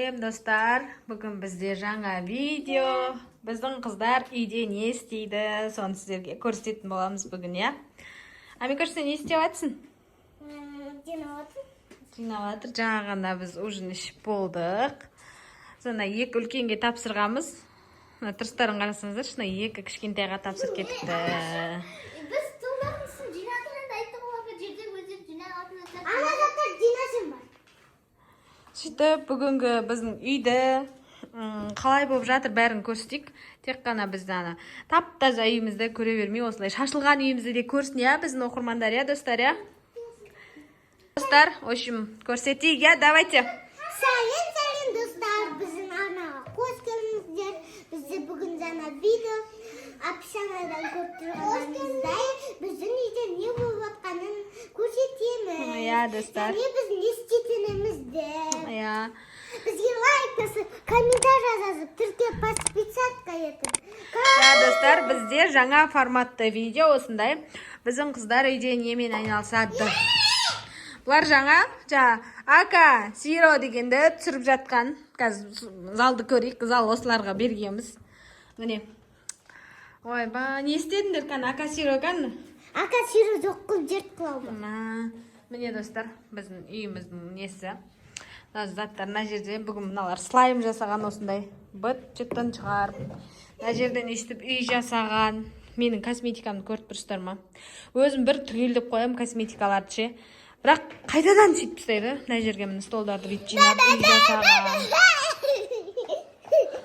Достар, бүгін бізде жаңа видео. Біздің қыздар үйде не істейді, соны сіздерге көрсететін боламыз бүгін, я? Амикош, сен не істеп жатсың? Жинаватыр. Жаңа ғана біз ужин ішіп болдық. Соны екі үлкенге тапсырғамыз. Тұрыстарын қарасаңыздар, шына екі кішкентайға тапсырып кетіпті. Біз тұлдарымызсын жинатырында айттық оларға жерде өздері жинағатыр. Ана заттар жинасың бар. Сөйтіп, бүгінгі біздің үйді қалай болып жатыр бәрін көрсетейік. Тек қана бізді ана тап-таза үйімізді көре бермей, осылай шашылған үйімізді де көрсін, я, біздің оқырмандар, я, достар, я. Достар, в общем, көрсетейік, я, давайте. Сәлем, достар, біздің арнаға қош келдіңіздер. Бізде бүгін жаңа видео описаниедан көріп тұрғанымыздай біздің үйде не болып жатқанын көрсетеміз. Я, достар. Және біз не істейтінімізді. Я. Бізге лайк басып, комментарий жазып, түрке подписаться етіп. Я, достар, бізде жаңа форматты видео осындай. Біздің қыздар үйде немен айналысады. Бұлар жаңа Ака Сиро дегенді түсіріп жатқан. Қазір залды көрейік, зал осыларға бергенбіз. Міне. Ой, не істедіңдер қан, Ака Сиро қан? Ака Сиро жоқ қыл жерт қылауы. Міне, достар, біздің үйіміздің несі. Заттар, мына жерде бүгін мыналар слайм жасаған осындай. Быт-жыттан шығарып. Мына жерден өйстіп үй жасаған. Менің косметикамды көріп тұрсыздар ма? Өзім бір түгелдеп қоям косметикаларды ше. Бірақ қайтадан сөйтіп тастайды. Мына жерге міне столдарды бүйтіп жинап үй жасаған.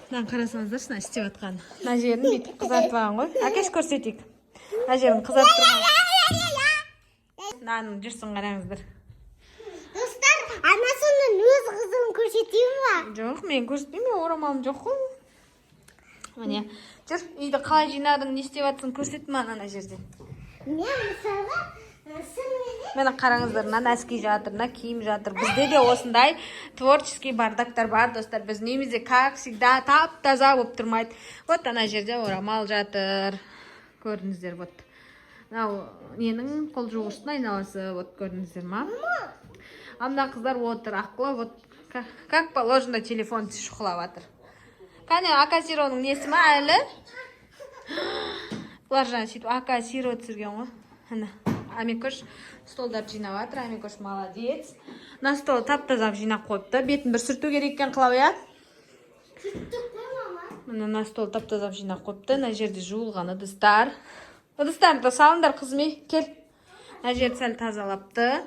Мынаны қарасаңыздар, шына істеп жатқан. Мына жерін бүйтіп қызартып алған ғой. Әкеш көрсетейік. Мына жерін қызартып тұрған. Мынаның жүрсін қараңыздар. Достар, анасының өз қызын көрсетейін ба? Жоқ, мен көрсетпеймін, орамалым жоқ қой. Міне, жүр, үйді қалай жинадың, не істеп жатсың, көрсет маған ана жерден. Мен мысалға Мені қараңыздар, мына нәски жатыр, мына киім жатыр. Бізде де осындай творческий бардактар бар, достар. Біз немізде, как всегда, тап-таза болып тұрмайды. Вот ана жерде орамал жатыр. Көрдіңіздер, вот. Мынау ненің қол жуғыштың айналасы, вот көрдіңіздер ма? Мына қыздар отыр, ақылы, вот как положено телефон шұқылап жатыр. Кәне, Ака Сироның несі ма әлі? Бұлар жаңа сөйтіп Ака Сиро түсірген ғой. Әні. Амикош столдар жинап жатыр, Амикош молодец. На стол тап-таза жинап қойыпты. Бетін бір сүрту керек екен Клауя. сүттік қой, мама. Мына на стол тап-таза жинап қойыпты. Мына жерде жуылған ыдыстар. Ыдыстарды салыңдар қызым, кел. Мына жерді сәл тазалапты.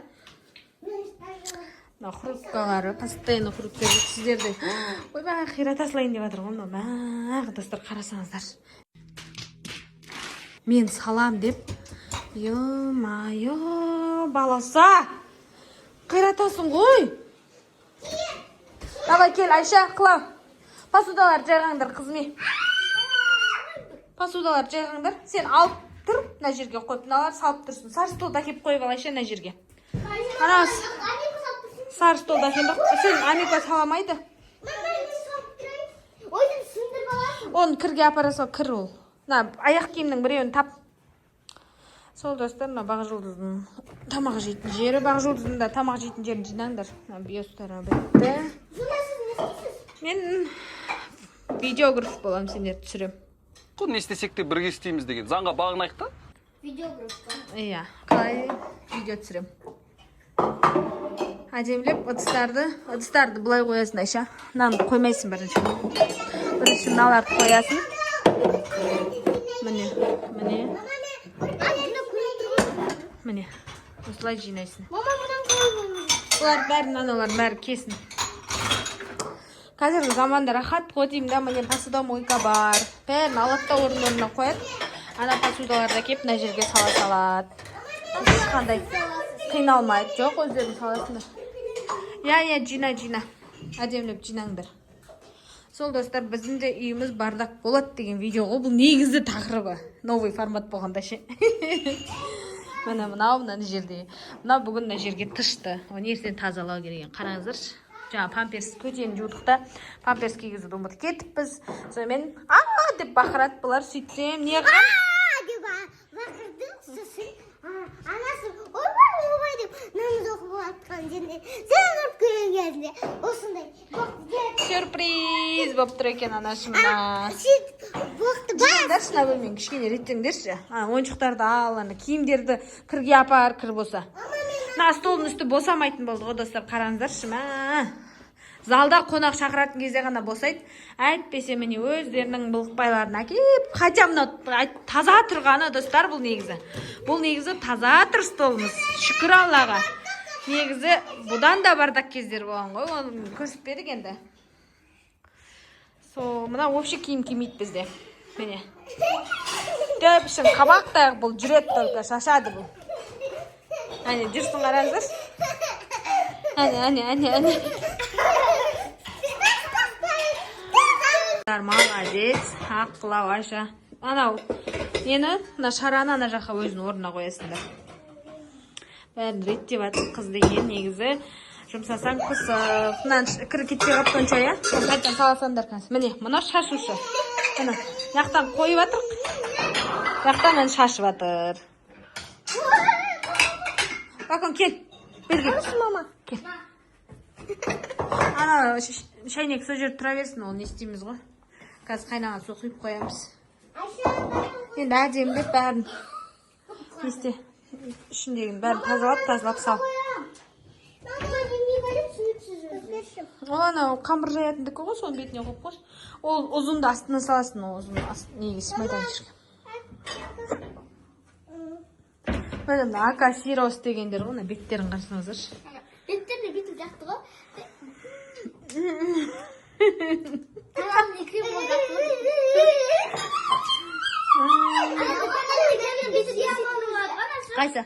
Мына хруткалары, постоянно хрутка жоқ сіздерде. Ойбай, қира тасылайын деп жатыр ғой. Мына достар, қарасаңыздар. Мен салам деп. Ё-майо, баласа! Қиратасың ғой! Давай кел, Айша, Клау. Посудалар жайғаңдар, қызыме. Посудалар жайғаңдар. Сен алып тұр, мына жерге қойып, мыналар салып тұрсын. Сары столды әкеп қойып ал, Айша, мына жерге. Қарас. Сары столды әкеп. Сен Амика саламайды. Ойдың сындырып аласың. Оны кірге апараса кір ол. Аяқ киімнің біреуін тап. Сол достар, бақ жұлдыздың тамақ жейтін жері. Бақ жұлдыздың да тамақ жейтін жерін жинаңдар. Биостары бітті. Мен видеограф болам, сендер түсірем. Не істесек те бірге істейміз деген. Заңға бағынайық та? Видеографқа. Иә, қалай видео түсірем. Әдемлеп ыдыстарды бұлай қоясың, Айша. Мынаны қоймайсың бірінші. Бірінші мыналарды қоясың. Міне, осылай жинайсың. Мама, мұнан қойып. Бұлар бәрін, аналар бәрі кесін. Қазіргі заманда рахат қой деймін да, міне посудомойка бар. Бәрін алатта орын-орнына қояды. Ана посудаларды кеп, мына жерге сала-салады. Қандай қиналмайды. Жоқ, өздерің саласыңдар. Я, жина. Әдемлеп жинаңдар. Сол достар, біздің де үйіміз бардақ болады деген видео ғой. Бұл негізді тақырыбы. Новый формат болғанда ше. Мына жерде. Мына бүгін мына жерге тышты. Оны ертең тазалау керек. Қараңыздаршы. Жаңа памперс көтен жудықта. Памперс кигізуді ұмытып кетіппіз. Сонымен деп бақырады бұлар. Сөйтсем не Деп бақырды, сосын анасы ойбай деп Құранымыз оқып жатқан жерде заңғырып көрген кезде осындай Сюрприз болып тұр екен анашымна. боқты бар. Жеңдерші, мына бөлмені кішкене реттеңдерші. Ойыншықтарды ал, киімдерді кірге апар, кір болса. Мына столдың үсті босамайтын болды ғой, достар, қараңыздаршы. Залда қонақ шақыратын кезде ғана босайды. Әйтпесе міне өздерінің былықпайларын әкеп, хотя мына таза тұрғаны, достар, бұл негізі. Бұл негізі таза тұр столымыз. Шүкір Аллаға. Негізі бұдан да бардақ кездер болған ғой, оны көрсетпедік енді. Мына вообще киім кимейді бізде. Міне. Төпшін қабақтайық, бұл жүрет только, шашады бұл. Әне, жүрсін қараңыздар. Әне. Молодец, аққылау Айша. Анау, нені, мына шараны ана жаққа өзінің орнына қоясыңдар. Бәрін реттеп атып қыз деген негізі жұмсасаң пысық. Мынан кірі кетпей қаптан чая. Қайтан саласандар кәнсі. Міне, мұна шашушы. Мына, яқтан қойып атыр. Яқтан мен шашып атыр. Бакон, кел. Берге. Мама. Кел. Ана, шайнек сол жерде тұра берсін, ол не істейміз ғой. Қазір қайнаған су құйып қоямыз. Енді әдемілеп бәрін есте ішіндегін бәрін тазалап сал. Ана қамыр жаятындікі ғой, соның бетіне қойып қойшы. Ол ұзынды астына саласын, ол ұзын негіз майданшырға. Бәлімді ака сирос дегендер ғой, беттерін қарсыңыздаршы. Беттеріне бетіп жақты ғой. Таламын екрем ол жақты ғой. Қайсы?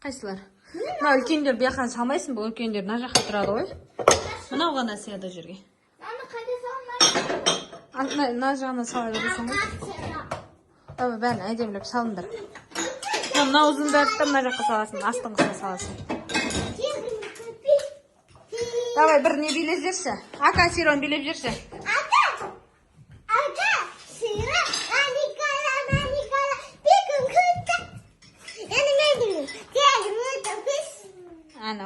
Қайсылар? Мына үлкендер бияқан салмайсың, бұл үлкендер мына жаққа тұрады ғой. Мынау ғана сияды жерге. Мына жағына сала бересің ғой. Бәрін әдемілеп салыңдар. Мына ұзындарды да мына жаққа саласын, астыңғысына саласын. Давай бір не билеп жерші. Ака сирон билеп жерші. Ака сирон, Никола, бекін күтті. Яны мәдімін, тегін өті біз. Ана,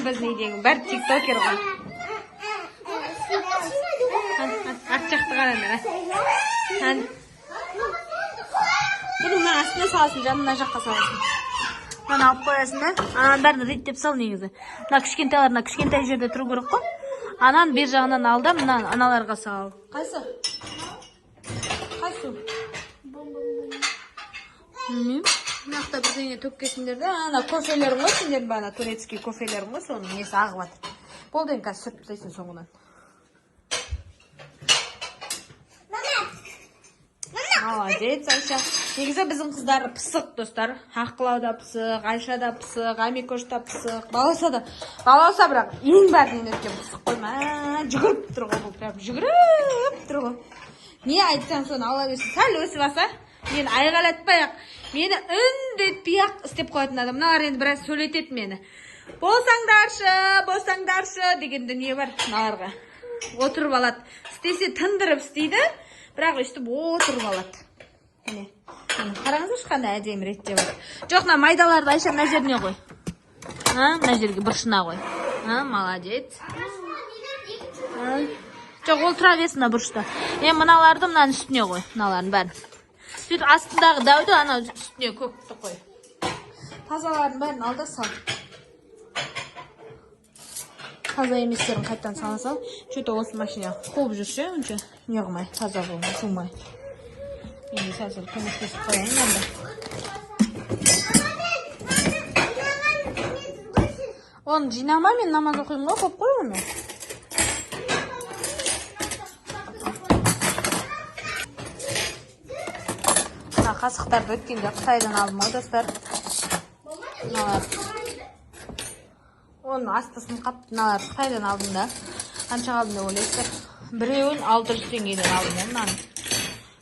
біз не деген, бәрі тиктокер ғой. Ат жақты қарандар. Бұның мына астына саласын, жанына жаққа саласын. Мына алып қоясын да, анан бәрін реттеп сал негізі. Мына кішкентайларына кішкентай жерде тұру керек қой. Анан бер жағынан ал да, мына аналарға сал. Қайсы? Қайсы? Мынақта бірдеңе төккесіңдер де, ана кофелерің ғой, сендердің бана турецкий кофелерің ғой, соның несі ағып атыр. Болдың қазір сүріп тастайсың соңынан. Молодец, Айша. Негізі біздің қыздары пысық, достар. Аққылау да пысық, Айша да пысық, Амикош да пысық. Балауса бірақ ең бәрінен өткен пысық қойма. Жүгіріп тұр ғой бұл, прям жүгіріп тұр ғой. Не айтсаң соны ала берсін. Сәл өсіп аса, мені айғалатпай-ақ, мені үндетпей-ақ істеп қоятын адам. Мыналар енді біраз сөйлетеді мені. Болсаңдаршы деген дүние бар мыналарға. Отырып алады. Істесе тындырып істейді. Бірақ өстіп отырып алады. Міне, қараңыздаршы қандай әдемі ретте бар. Жоқ, мына майдаларды Айша мына жеріне қой. Мына жерге бұрышына қой. Молодец. Жоқ, ол тұра берсін мына бұрышта. Мыналарды мынаның үстіне қой. Мыналардың бәрін. Сөйтіп астындағы дәуді ана үстіне көкті қой. Тазалардың бәрін алда сал. Таза еместерін қайттан сала сал. Что-то осы машина қуып жүрсе, үнше не қылмай, таза болмай, жумай. Енді сәл көмектесіп қояйын енді. Оны жинама, мен намаз оқимын ғой, қойып қой оны. Қасықтарды өткенде Қытайдан алдым ғой, достар. Оның астысын қапты, мыналар Қытайдан алдым да. Қанша алдым деп ойлайсыздар. Біреуін 600 теңгеден алдым, мынаны.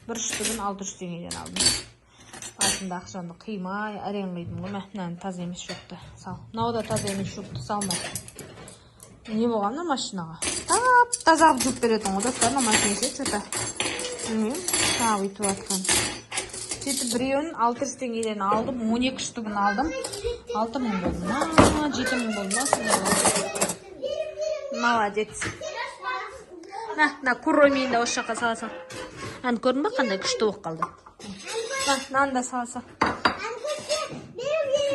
Бір үштігін 600 теңгеден алдым. Артында ақшамды қимай, әрең қидым ғой. Мынаны таза емес шөпті сал. Мынау да таза емес шөпті салма. Не болғаны машинаға? Таза жуып беретін ғой, достар, машинасы что-то. Білмеймін, тағы өйтіп атқан. Сөйтіп біреуін 600 теңгеден алдым, 12 штугын алдым. 6000 болды ма, 7000 болды ма, сондай болды. Молодец. На, куромейін да осы жаққа сала. Көрдің ба, қандай күшті болып қалды. Нан да сала.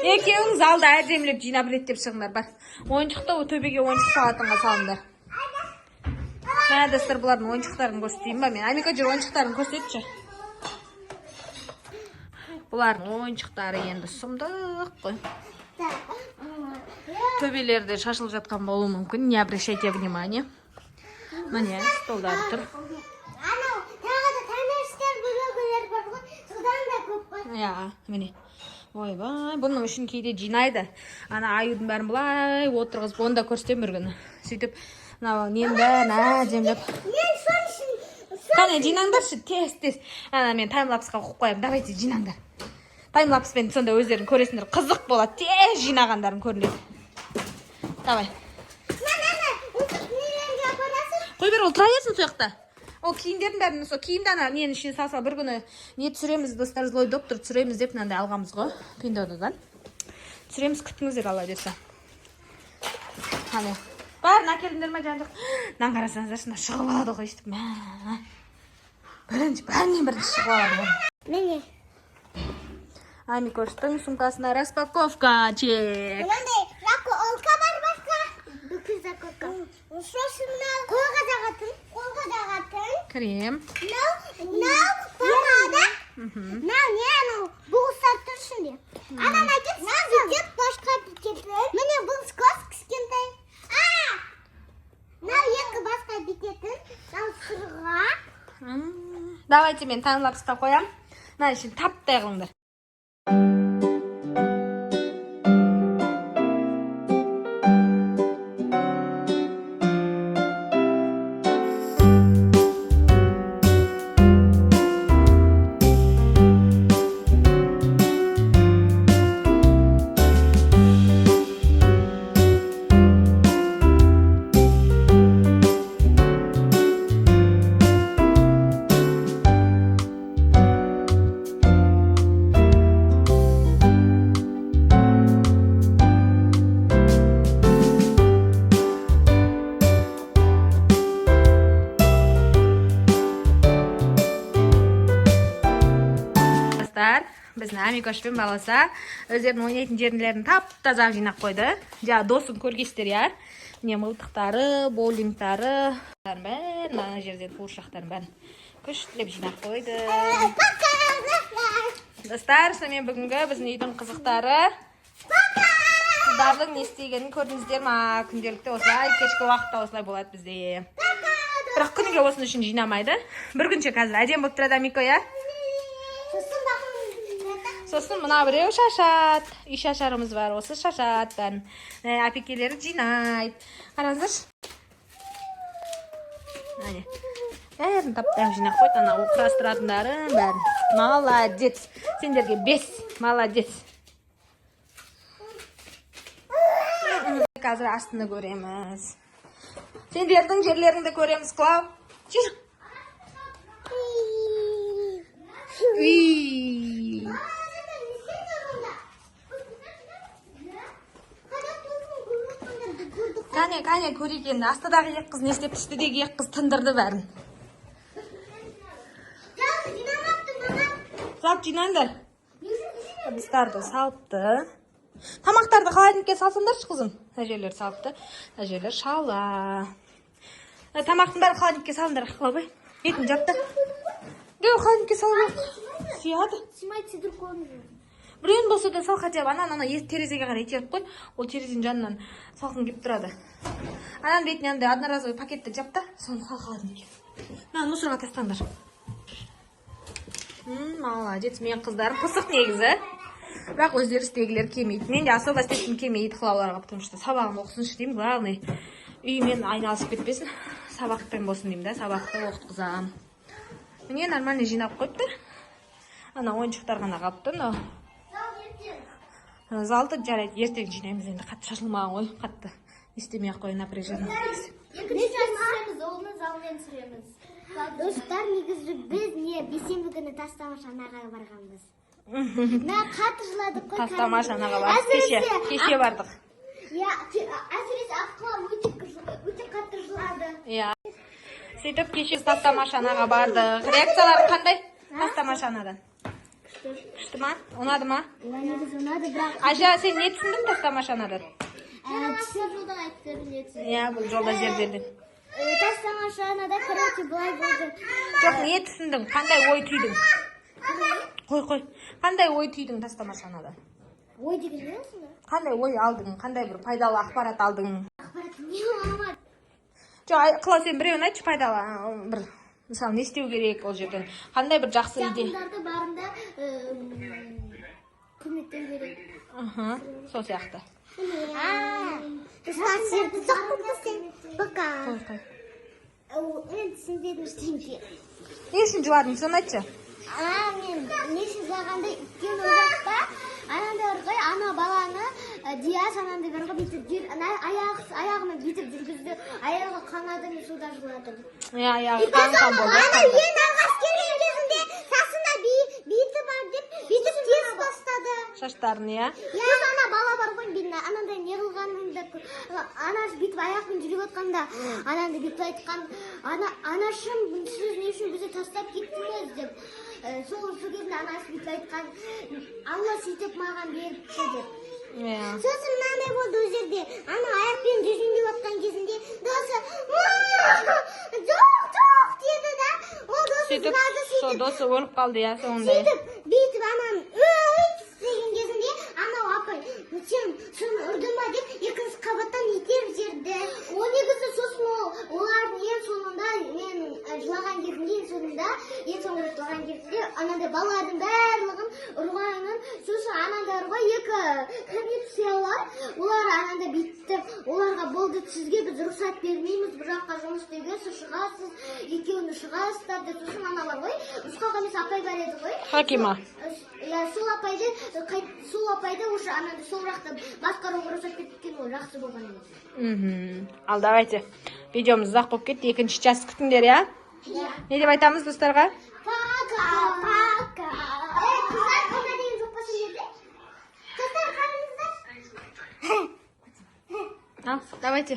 Екеуің залда әдемілеп жинап реттеп шығыңдар, бар. Ойыншықты төбеге ойыншық салатынға салыңдар. Мә, достар, бұлардың ойыншықтарын көрсетейін ба? Мен Амика жүр ойыншықтарын көрсетші. Бұлардың ойыншықтары енді сұмдық қой. Төбелерде шашылып жатқан болуы мүмкін. Не обращайте внимание. Міне, столдары тұр. Анау, тағы да тәңірістер бөлігілер бар ғой, содан да көп қой. Я, міне. Ойбай, бұның үшін кейде жинайды. Ана аюдың бәрін бұлай отырғызып, оны да көрсетем бір күні. Сөйтіп, нені бәрін әдемілеп. Мен сон үшін... Қане, жинаңдаршы, тез. Ана, мен таймлапсқа қойып қоям. Давайте, жинаңдар. Таймлапспен сонда өздерін көресіңдер. Қызық болады. Тез жинағандарын көрінеді. Давай. Қой бер, ол тұра берсін сояқта. Ол киімдердің бәрін, сол киімді ана нені ішіне салса бір күні не түсіреміз, достар, злой доктор түсіреміз деп мынандай алғамыз ғой. Пиндодадан. Түсіреміз, күттіңіздер ала десе. Қане. Бәрін әкеліңдер ма жан жоқ. Нан қарасаңыздар, шында шығып алады ғой істіп. Бәрінен шығып алады ғой. Міне. Амикоштың сумкасына распаковка чек. Мынандай олқа бар басқа. Бүкіл закотка. Сосын қолға жағатын. Крем. Мынау помада. Мынау не анау бұғыстар тұр ішінде. Анан әкет, бекет, башқа бекет. Міне бұл скос кішкентай. Мынау екі басқа бекетін. Мынау сырға. Давайте мен таймлапсқа қоям. Мына үшін таптай қылыңдар. Біздің Амикошпен баласа өздерінің ойнайтын жерлерін тап-таза жинап қойды. Жа досын көргестер, я. Не мылтықтары, боулингтары, бәрін, ана жерден қуыршақтарын бәрін күштілеп жинап қойды. Достар, сонымен бүгінгі біздің үйдің қызықтары. Қыздардың не істегенін көрдіңіздер ма? Күнделікті осылай, кешкі уақытта осылай болады бізде. Бірақ күніге осын үшін жинамайды. Бір күнше қазір әдем болып тұрады Амико, я? Сосын мына біреу шашат. Үй шашарымыз бар, осы шашат. Апекелері жинайды. Қараңыздаршы. Бәрін таптап жинақ қойды. Ана құрастыратындарын бәрін. Молодец. Сендерге 5. Молодец. Қазір астыны көреміз. Сендердің жерлеріңді көреміз, Клау. Жүр. Кәне көрейік енді. Астыдағы ек қыз не істеп, үстідегі ек қыз тындырды бәрін. Салып жинаңдар. Ыдыстарды салыпты. Тамақтарды холодильникке салсаңдаршы, қызым. Әжелер салыпты. Әжелер шала. Тамақтың бәрі холодильникке салыңдар, Клаубай. Бетін жапты. Геу холодильникке салып. Сияды. Снимайте другой. Біреуін болса да сал, хотя бы ана терезеге қарай итеріп қой. Ол терезенің жанынан салқын келіп тұрады. Анан бетіне андай одноразовый пакетті жапта, соны сал холодильникке. Мына мусорға тастаңдар. Молодец, мен қыздарым пысық негізі. Бірақ өздері істегілер келмейді. Мен де особо істейтін келмейді қылауларға, потому что сабағын оқысыншы деймін. Главный үймен айналысып кетпесін. Сабақпен болсын деймін да, сабақты оқытқызам. Міне нормально жинап қойыпты. Ана ойыншықтар ғана қалыпты. Залды жарайды, ертең жинаймыз енді. Қатты шашылмаған ғой, қатты істемей ақ қойын напряжение. балмен сүреміз. Достар, негізі біз не бейсенбі күні Тастамаш анаға барғанбыз. Мә қатты жыладық қой. Тастамаш анаға бардық кеше бардық. Әсіресе Аққұлан өте қатты жылады. Сөйтіп кеше Тастамаш анаға бардық. Реакциялар қандай? Тастамаш анадан. Күшті ма? Ұнады ма? Негізі ұнады, бірақ Ажа, сен не түсіндің Тастамаш анадан? түсіп жылдан айтты не түсінді. Бұл жолда жердерден. Тастамаш анада, короче, былай болды. Жоқ, не түсіндің? Қандай ой түйдің? Қой. Қандай ой түйдің Тастамаш анадан? Ой деген не осында? Қандай ой алдың? Қандай бір пайдалы ақпарат алдың? Ақпарат не оламады? Жоқ, Қылау, сен біреуін айтшы пайдалы бір. Мысалы, не істеу керек ол жерден? Қандай бір жақсы идея? Жақындарды барында көмектен керек. Сол сияқты. Достар, сен пока. Қой. Мен түсінбедім ештеңке. Не үшін жыладың? Соны айтшы. Мен не үшін жылағанда өткен уақытта анандай бар ғой, ана баланы Диас анандай бар ғой, бүйтіп аяғымен бүйтіп жүргізді, аяғы қанады, мен суда жыладым. Аяғы қан болды. Ана ең алғаш келген кезінде сасына биті бар деп бүйтіп тез бастады. Шаштарын, Сосын ана бала бар ғой, анандай не қылғанында анасы бүйтіп аяқпен жүріп отқанда анандай бүйтіп айтқан, анашым сіз не үшін бізді тастап кеттіңіз деп. Сол кезінде анасы бүйтіп айтқан, Алла сөйтіп маған беріпті деп. Сосын мынандай болды ол жерде, ана аяқпен жүзіндеп отқан кезінде досы жоқ деді да, ол досы жылады сөйтіп. Досы өліп қалды, соңында. Сөйтіп, бүйтіп анам деген кезінде, анау апай, сен соны ұрды ма деп, екінші қабаттан итеріп жерді. Ол негізі сосын олардың ең соңында, мен жылаған кезінде, ең соңында жылаған кезінде, анандай балалардың барлығын ұрғанын, сосын анандай ұрға екі комиссиялар, олар анандай бүйтті, оларға болды, сізге біз рұқсат бермейміз, бір жаққа жұмыс істеуге, сіз шығасыз, екеуіні шығасыздар деп, сосын аналар ғой, ұсқа комиссия апай бар еді ғой. Хакима. Сол апайды уже анандай сол жақта басқаруға рұқсат кеткен, ол жақсы болған емес. Ал давайте. Видеомыз ұзақ болып кетті. Екінші час күтіңдер, Не деп айтамыз достарға? Пока. Қыздар, қана деген жоқ па сендерде? Қыздар, қараңыздар. Давайте.